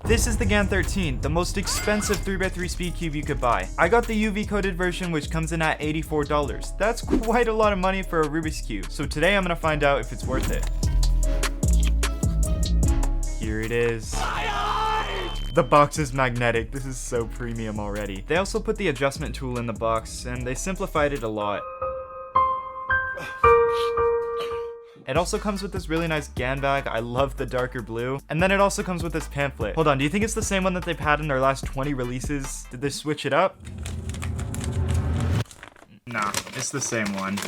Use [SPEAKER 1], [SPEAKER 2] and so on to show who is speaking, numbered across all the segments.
[SPEAKER 1] This is the GAN 13, the most expensive 3x3 Speedcube you could buy. I got the UV coated version, which comes in at $84. That's quite a lot of money for a Rubik's Cube. So today I'm gonna find out if it's worth it. Here it is. The box is magnetic. This is so premium already. They also put the adjustment tool in the box, and they simplified it a lot. It also comes with this really nice GAN bag. I love the darker blue. And then it also comes with this pamphlet. Hold on, do you think it's the same one that they've had in their last 20 releases? Did they switch it up? Nah, it's the same one.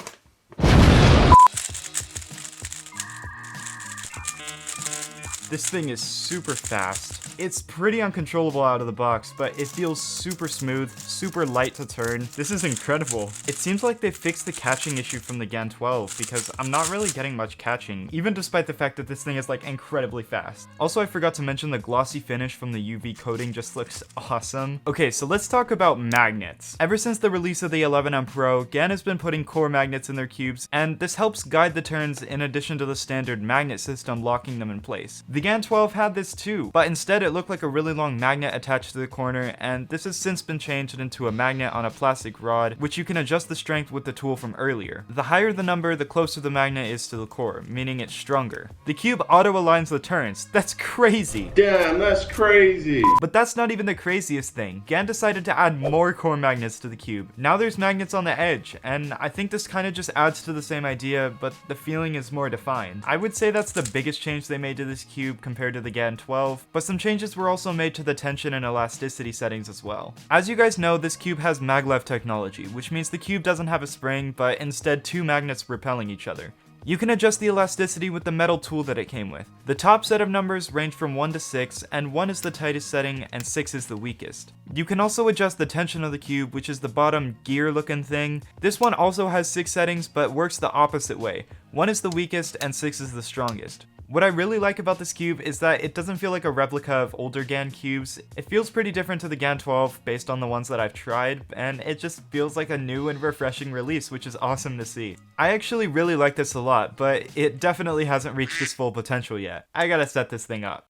[SPEAKER 1] This thing is super fast. It's pretty uncontrollable out of the box, but it feels super smooth, super light to turn. This is incredible. It seems like they fixed the catching issue from the GAN 12 because I'm not really getting much catching, even despite the fact that this thing is like incredibly fast. Also, I forgot to mention the glossy finish from the UV coating just looks awesome. Okay, so let's talk about magnets. Ever since the release of the 11M Pro, GAN has been putting core magnets in their cubes, and this helps guide the turns in addition to the standard magnet system locking them in place. The GAN 12 had this too, but instead it looked like a really long magnet attached to the corner, and this has since been changed into a magnet on a plastic rod, which you can adjust the strength with the tool from earlier. The higher the number, the closer the magnet is to the core, meaning it's stronger. The cube auto-aligns the turns. That's crazy.
[SPEAKER 2] Damn, that's crazy.
[SPEAKER 1] But that's not even the craziest thing. GAN decided to add more core magnets to the cube. Now there's magnets on the edge, and I think this kind of just adds to the same idea, but the feeling is more defined. I would say that's the biggest change they made to this cube compared to the GAN 12, but some changes were also made to the tension and elasticity settings as well. As you guys know, this cube has Maglev technology, which means the cube doesn't have a spring, but instead two magnets repelling each other. You can adjust the elasticity with the metal tool that it came with. The top set of numbers range from 1 to 6, and 1 is the tightest setting and 6 is the weakest. You can also adjust the tension of the cube, which is the bottom gear looking thing. This one also has 6 settings, but works the opposite way. 1 is the weakest and 6 is the strongest. What I really like about this cube is that it doesn't feel like a replica of older GAN cubes. It feels pretty different to the GAN 12 based on the ones that I've tried, and it just feels like a new and refreshing release, which is awesome to see. I actually really like this a lot, but it definitely hasn't reached its full potential yet. I gotta set this thing up.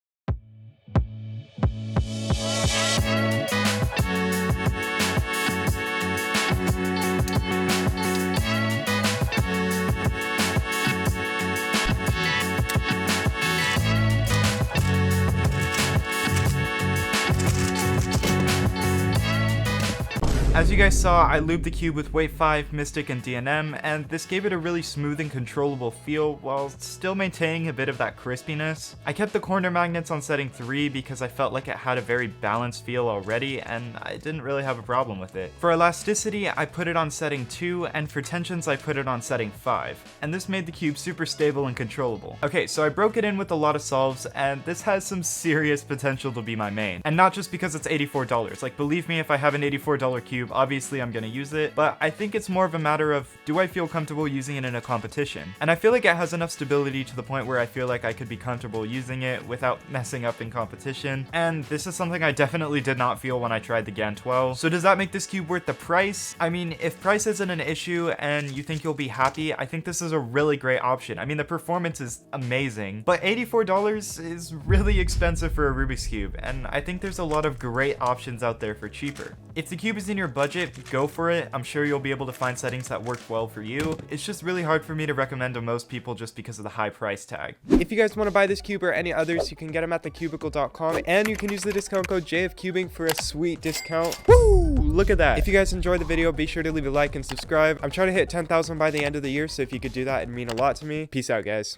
[SPEAKER 1] As you guys saw, I lubed the cube with Weight 5, Mystic, and DNM, and this gave it a really smooth and controllable feel while still maintaining a bit of that crispiness. I kept the corner magnets on setting 3 because I felt like it had a very balanced feel already, and I didn't really have a problem with it. For elasticity, I put it on setting 2, and for tensions, I put it on setting 5, and this made the cube super stable and controllable. Okay, so I broke it in with a lot of solves, and this has some serious potential to be my main. And not just because it's $84. Like, believe me, if I have an $84 cube, obviously I'm gonna use it, but I think it's more of a matter of, do I feel comfortable using it in a competition? And I feel like it has enough stability to the point where I feel like I could be comfortable using it without messing up in competition, and this is something I definitely did not feel when I tried the GAN 12. So does that make this cube worth the price? I mean, if price isn't an issue and you think you'll be happy, I think this is a really great option. I mean, the performance is amazing, but $84 is really expensive for a Rubik's Cube, and I think there's a lot of great options out there for cheaper. If the cube is in your budget, go for it. I'm sure you'll be able to find settings that work well for you. It's just really hard for me to recommend to most people just because of the high price tag.
[SPEAKER 3] If you guys want to buy this cube or any others, you can get them at thecubicle.com, and you can use the discount code JFCUBING for a sweet discount. Woo! Look at that. If you guys enjoyed the video, be sure to leave a like and subscribe. I'm trying to hit 10,000 by the end of the year, so if you could do that, it'd mean a lot to me. Peace out, guys.